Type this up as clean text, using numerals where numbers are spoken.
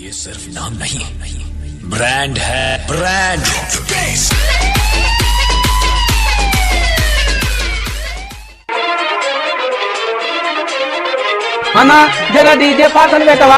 ये सिर्फ नाम नहीं, ब्रांड है, ब्रांड। అన్నా జర డీజే పాటలు పెట్టవా?